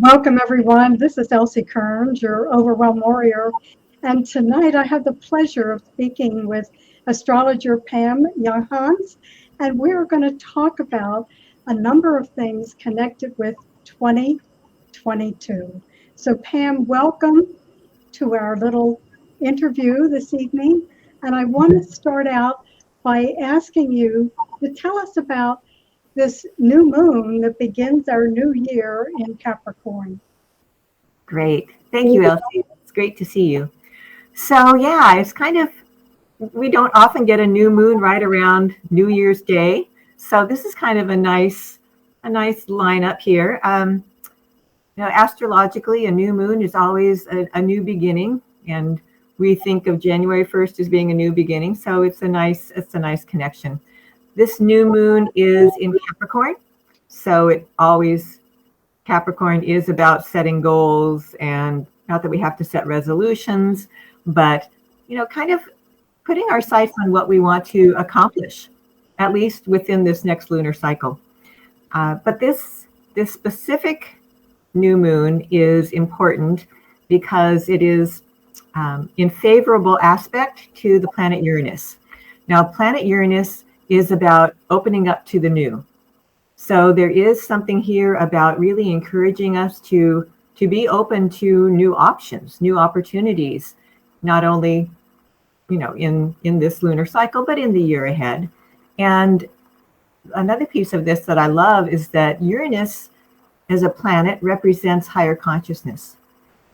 Welcome, everyone. This is Elsie Kerns, your Overwhelm warrior. And tonight I have the pleasure of speaking with Astrologer Pam Younghans. And we're going to talk about a number of things connected with 2022. So, Pam, welcome to our little interview this evening. And I want to start out by asking you to tell us about this new moon that begins our new year in Capricorn. Great. Thank you, Elsie. It's great to see you. So yeah, we don't often get a new moon right around New Year's Day. So this is kind of a nice lineup here. Astrologically, a new moon is always a new beginning, and we think of January 1st as being a new beginning. So it's a nice connection. This new moon is in Capricorn, so Capricorn is about setting goals, and not that we have to set resolutions, but kind of putting our sights on what we want to accomplish, at least within this next lunar cycle. But this specific new moon is important because it is in favorable aspect to the planet Uranus. Now, planet Uranus is about opening up to the new. So there is something here about really encouraging us to be open to new options, new opportunities, not only in this lunar cycle, but in the year ahead. And another piece of this that I love is that Uranus as a planet represents higher consciousness.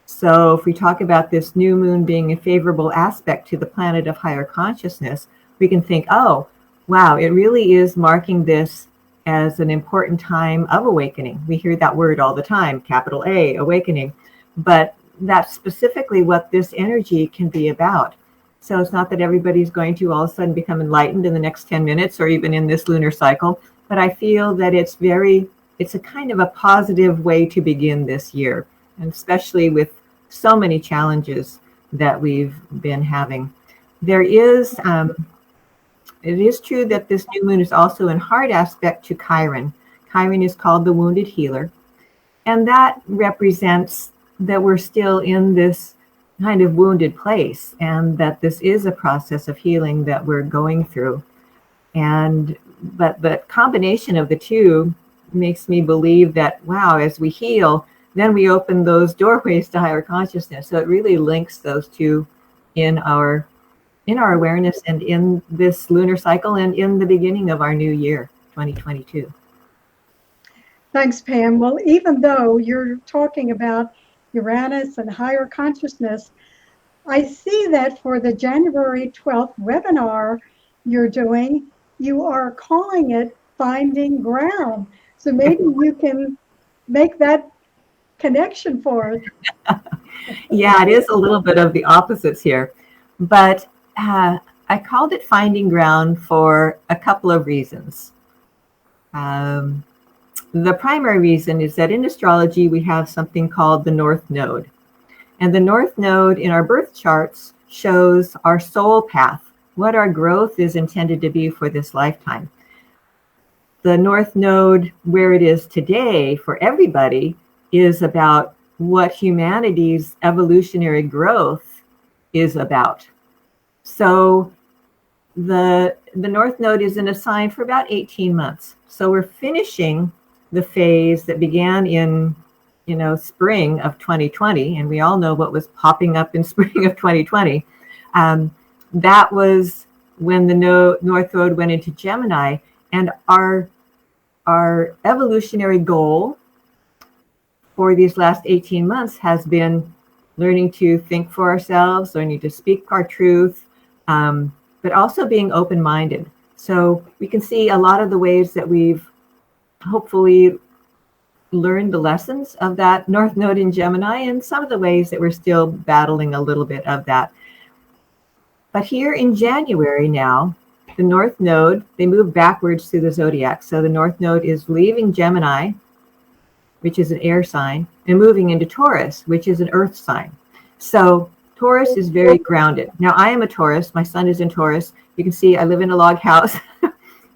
So if we talk about this new moon being a favorable aspect to the planet of higher consciousness, we can think, oh, wow, it really is marking this as an important time of awakening. We hear that word all the time, capital A, awakening. But that's specifically what this energy can be about. So it's not that everybody's going to all of a sudden become enlightened in the next 10 minutes or even in this lunar cycle, but I feel that it's a kind of a positive way to begin this year, and especially with so many challenges that we've been having. It is true that this new moon is also in hard aspect to Chiron. Chiron is called the wounded healer. And that represents that we're still in this kind of wounded place, and that this is a process of healing that we're going through. But the combination of the two makes me believe that, wow, as we heal, then we open those doorways to higher consciousness. So it really links those two in our awareness and in this lunar cycle and in the beginning of our new year, 2022. Thanks, Pam. Well, even though you're talking about Uranus and higher consciousness, I see that for the January 12th webinar you're doing, you are calling it Finding Ground. So maybe you can make that connection for us. Yeah, it is a little bit of the opposites here, but I called it Finding Ground for a couple of reasons. The primary reason is that in astrology, we have something called the North Node. And the North Node in our birth charts shows our soul path, what our growth is intended to be for this lifetime. The North Node, where it is today for everybody, is about what humanity's evolutionary growth is about. So the North Node is in a sign for about 18 months. So we're finishing the phase that began in spring of 2020, and we all know what was popping up in spring of 2020. That was when the North Node went into Gemini, and our evolutionary goal for these last 18 months has been learning to think for ourselves, learning to speak our truth, but also being open-minded. So we can see a lot of the ways that we've hopefully learned the lessons of that North Node in Gemini, and some of the ways that we're still battling a little bit of that. But here in January now, the North Node, they move backwards through the zodiac. So the North Node is leaving Gemini, which is an air sign, and moving into Taurus, which is an earth sign. So Taurus is very grounded. Now, I am a Taurus. My son is in Taurus. You can see I live in a log house.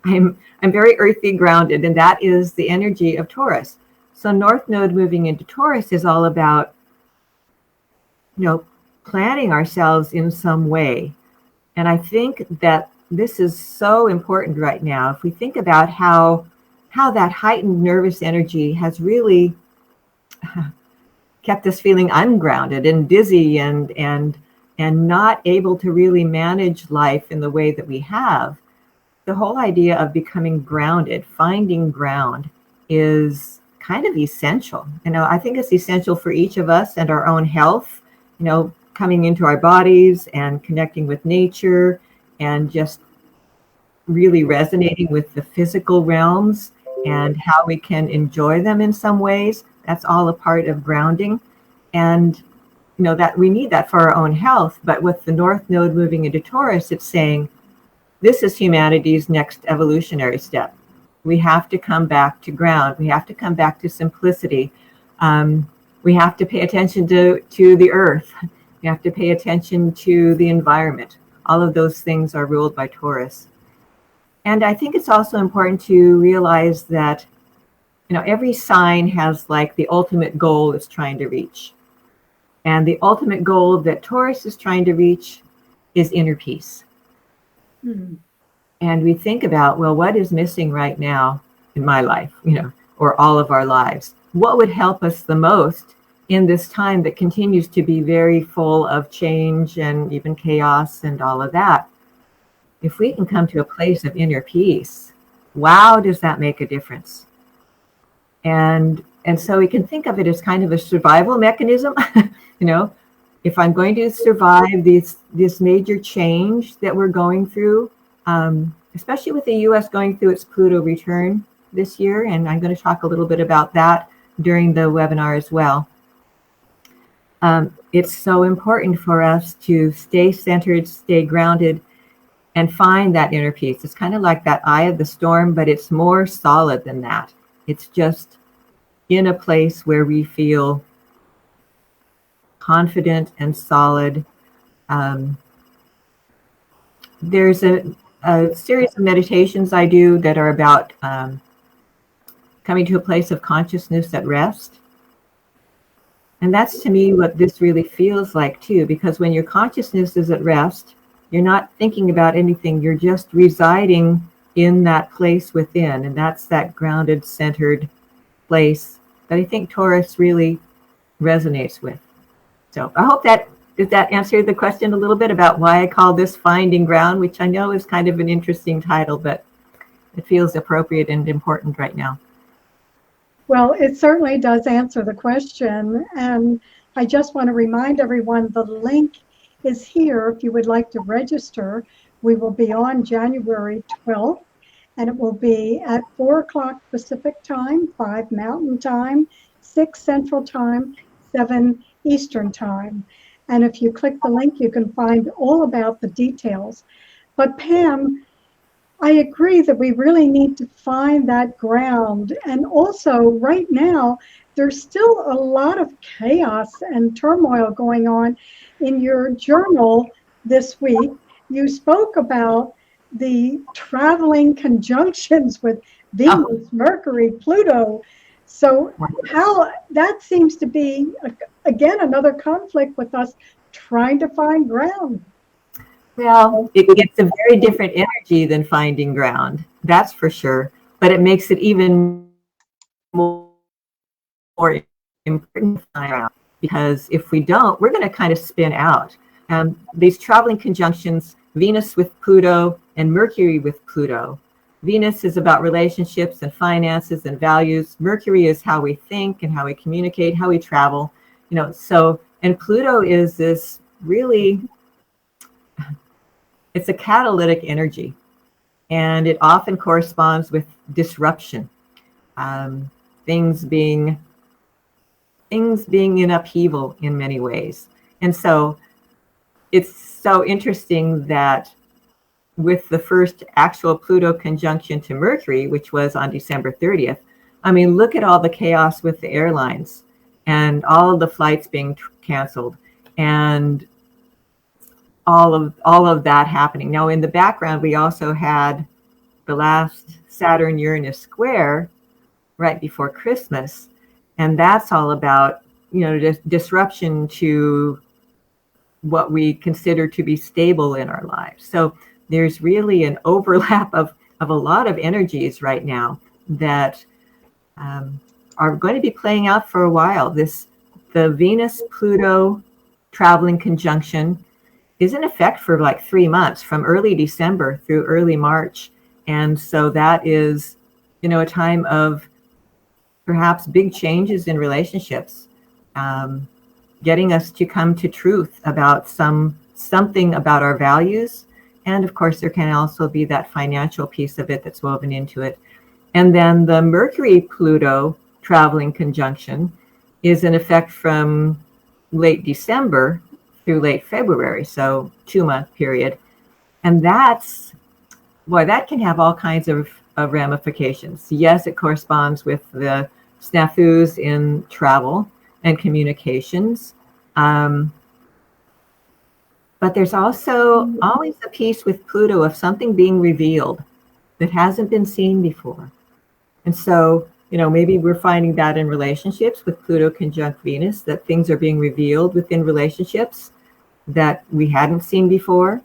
I'm very earthy, grounded, and that is the energy of Taurus. So North Node moving into Taurus is all about, planning ourselves in some way. And I think that this is so important right now. If we think about how that heightened nervous energy has really kept us feeling ungrounded and dizzy and not able to really manage life in the way that we have. The whole idea of becoming grounded, finding ground, is kind of essential. I think it's essential for each of us and our own health, coming into our bodies and connecting with nature and just really resonating with the physical realms and how we can enjoy them in some ways. That's all a part of grounding. And that we need that for our own health. But with the North Node moving into Taurus, it's saying this is humanity's next evolutionary step. We have to come back to ground. We have to come back to simplicity. We have to pay attention to the earth. We have to pay attention to the environment. All of those things are ruled by Taurus. And I think it's also important to realize that, every sign has like the ultimate goal it's trying to reach. And the ultimate goal that Taurus is trying to reach is inner peace. Mm-hmm. And we think about, well, what is missing right now in my life, or all of our lives? What would help us the most in this time that continues to be very full of change and even chaos and all of that? If we can come to a place of inner peace, wow, does that make a difference? And so we can think of it as kind of a survival mechanism. If I'm going to survive this major change that we're going through, especially with the U.S. going through its Pluto return this year, and I'm going to talk a little bit about that during the webinar as well. It's so important for us to stay centered, stay grounded, and find that inner peace. It's kind of like that eye of the storm, but it's more solid than that. It's just in a place where we feel confident and solid. There's a series of meditations I do that are about coming to a place of consciousness at rest. And that's, to me, what this really feels like too, because when your consciousness is at rest, you're not thinking about anything. You're just residing in that place within. And that's that grounded, centered place that I think Taurus really resonates with. So I hope did that answer the question a little bit about why I call this Finding Ground, which I know is kind of an interesting title, but it feels appropriate and important right now. Well, it certainly does answer the question. And I just want to remind everyone the link is here if you would like to register. We will be on January 12th, and it will be at 4 o'clock Pacific time, 5 Mountain time, 6 Central time, 7 Eastern time. And if you click the link, you can find all about the details. But Pam, I agree that we really need to find that ground. And also right now, there's still a lot of chaos and turmoil going on. In your journal this week, you spoke about the traveling conjunctions with Venus, Mercury, Pluto. So how that seems to be, again, another conflict with us trying to find ground. Well, it gets a very different energy than finding ground, that's for sure. But it makes it even more important to find ground, because if we don't, we're going to kind of spin out. These traveling conjunctions, Venus with Pluto and Mercury with Pluto. Venus is about relationships and finances and values. Mercury is how we think and how we communicate, how we travel. And Pluto is this really, it's a catalytic energy, and it often corresponds with disruption, things being in upheaval in many ways. And so it's so interesting that with the first actual Pluto conjunction to Mercury, which was on December 30th, look at all the chaos with the airlines and all of the flights being canceled and all of that happening. Now, in the background, we also had the last Saturn-Uranus square right before Christmas. And that's all about, disruption to what we consider to be stable in our lives. So there's really an overlap of a lot of energies right now that are going to be playing out for a while. The Venus-Pluto traveling conjunction is in effect for like 3 months, from early December through early March. And so that is, a time of perhaps big changes in relationships, getting us to come to truth about something about our values. And of course, there can also be that financial piece of it that's woven into it. And then the Mercury Pluto traveling conjunction is in effect from late December through late February, so 2-month period. And that can have all kinds of ramifications. Yes, it corresponds with the snafus in travel and communications. But there's also always a piece with Pluto of something being revealed that hasn't been seen before. And so, maybe we're finding that in relationships with Pluto conjunct Venus, that things are being revealed within relationships that we hadn't seen before.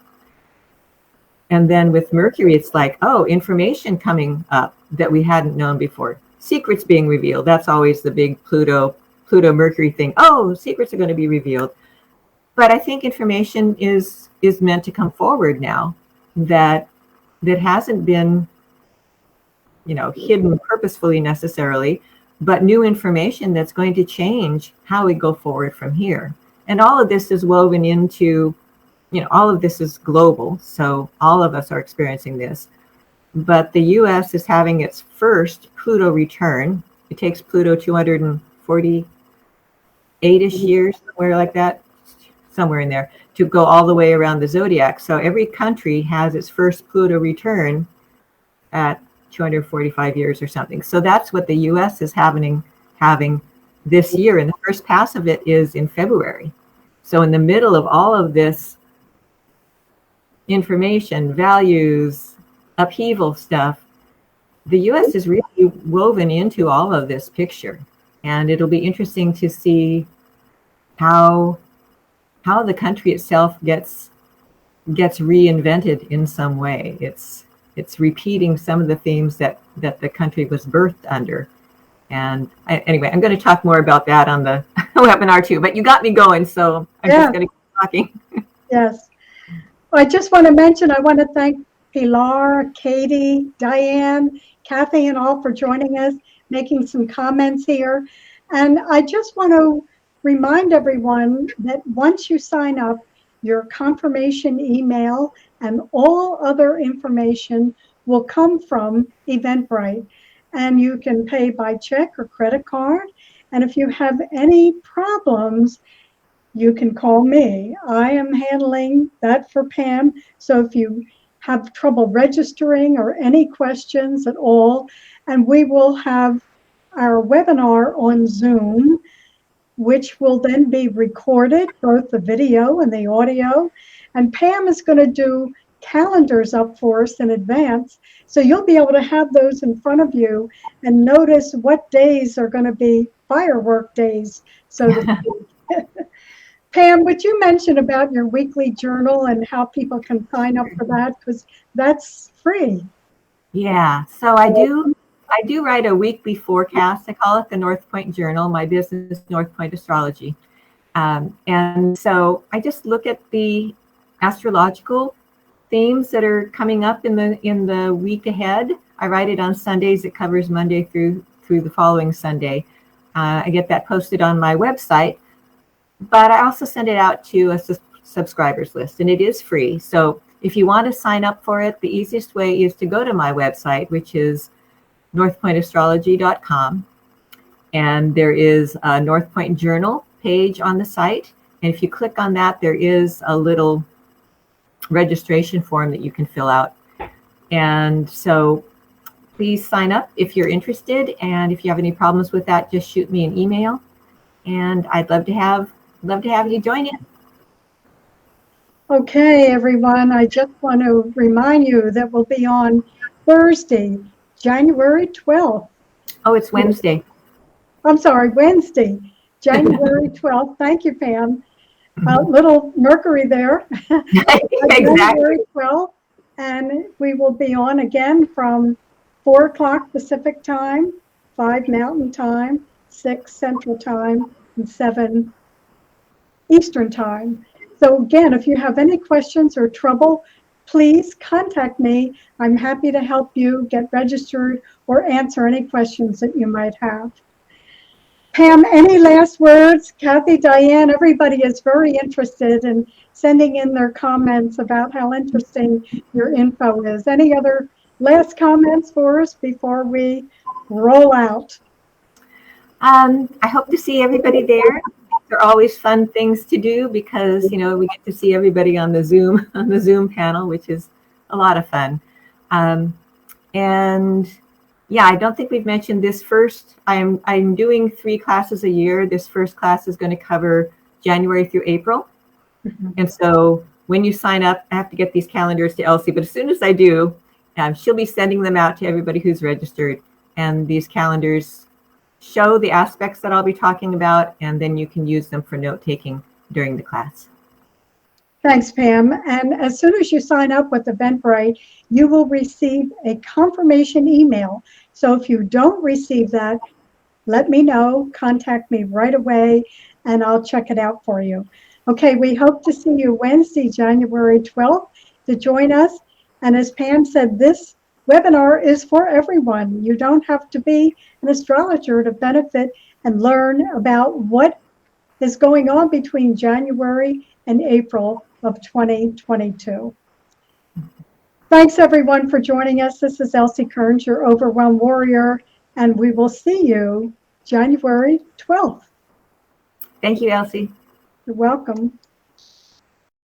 And then with Mercury, it's like, information coming up that we hadn't known before. Secrets being revealed. That's always the big Pluto Mercury thing. Oh, secrets are going to be revealed. But I think information is meant to come forward now that hasn't been, hidden purposefully necessarily, but new information that's going to change how we go forward from here. And all of this is woven into, all of this is global. So all of us are experiencing this. But the US is having its first Pluto return. It takes Pluto 248-ish years, somewhere like that, somewhere in there, to go all the way around the zodiac. So every country has its first Pluto return at 245 years or something. So that's what the US is having this year. And the first pass of it is in February. So in the middle of all of this information, values, upheaval stuff, the US is really woven into all of this picture. And it'll be interesting to see how the country itself gets reinvented in some way. It's repeating some of the themes that the country was birthed under. And anyway, I'm going to talk more about that on the webinar too, but you got me going, so I'm just going to keep talking. Yes. Well, I just want to mention, I want to thank Pilar, Katie, Diane, Kathy, and all for joining us, making some comments here. And I just want to remind everyone that once you sign up, your confirmation email and all other information will come from Eventbrite. And you can pay by check or credit card. And if you have any problems, you can call me. I am handling that for Pam. So if you have trouble registering or any questions at all, and we will have our webinar on Zoom, which will then be recorded, both the video and the audio. And Pam is going to do calendars up for us in advance. So you'll be able to have those in front of you and notice what days are going to be firework days, so to speak. Pam, would you mention about your weekly journal and how people can sign up for that? Because that's free. Yeah, so I do write a weekly forecast. I call it the North Point Journal. My business, North Point Astrology. And so I just look at the astrological themes that are coming up in the week ahead. I write it on Sundays. It covers Monday through the following Sunday. I get that posted on my website, but I also send it out to a subscribers list, and it is free. So if you want to sign up for it, the easiest way is to go to my website, which is northpointastrology.com. And there is a North Point Journal page on the site. And if you click on that, there is a little registration form that you can fill out. And so please sign up if you're interested. And if you have any problems with that, just shoot me an email. And I'd love to have you join in. Okay, everyone, I just want to remind you that we'll be on Thursday, January 12th. Oh, it's Wednesday. I'm sorry, Wednesday, January 12th. Thank you, Pam. Little Mercury there. January Exactly. 12th. And we will be on again from 4 o'clock Pacific time, 5 Mountain time, 6 Central time, and 7 Eastern time. So again, if you have any questions or trouble, please contact me. I'm happy to help you get registered or answer any questions that you might have. Pam, any last words? Kathy, Diane, everybody is very interested in sending in their comments about how interesting your info is. Any other last comments for us before we roll out? I hope to see everybody there. They're always fun things to do because, we get to see everybody on the Zoom panel, which is a lot of fun. And yeah, I don't think we've mentioned this first. I'm doing 3 classes a year. This first class is going to cover January through April. Mm-hmm. And so when you sign up, I have to get these calendars to Elsie. But as soon as I do, she'll be sending them out to everybody who's registered. And these calendars show the aspects that I'll be talking about, and then you can use them for note-taking during the class. Thanks, Pam. And as soon as you sign up with Eventbrite, you will receive a confirmation email. So if you don't receive that, let me know, contact me right away, and I'll check it out for you. Okay, we hope to see you Wednesday, January 12th to join us. And as Pam said, this webinar is for everyone. You don't have to be an astrologer to benefit and learn about what is going on between January and April of 2022. Thanks everyone for joining us. This is Elsie Kerns, your Overwhelm Warrior, and we will see you January 12th. Thank you, Elsie. You're welcome.